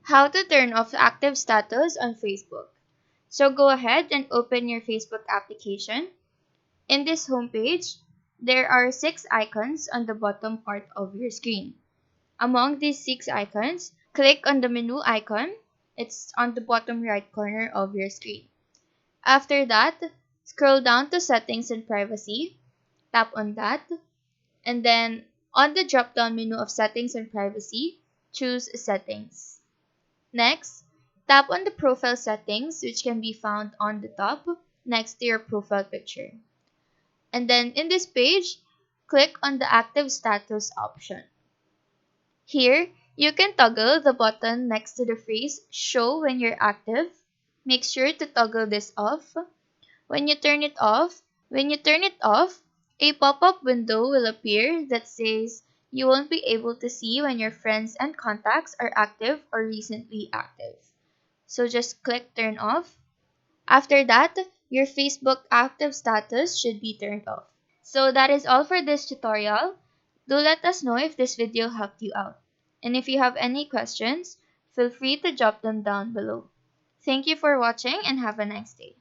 How to turn off active status on Facebook. So go ahead and open your Facebook application. In this homepage, there are 6 icons on the bottom part of your screen. Among these 6 icons, click on the menu icon. It's on the bottom right corner of your screen. After that, scroll down to Settings and Privacy. Tap on that. And then on the drop-down menu of Settings and Privacy, choose Settings. Next, tap on the profile settings, which can be found on the top next to your profile picture. And then in this page, click on the active status option. Here, you can toggle the button next to the phrase show when you're active. Make sure to toggle this off. When you turn it off, a pop-up window will appear that says you won't be able to see when your friends and contacts are active or recently active. So just click turn off. After that, your Facebook active status should be turned off. So that is all for this tutorial. Do let us know if this video helped you out. And if you have any questions, feel free to drop them down below. Thank you for watching and have a nice day.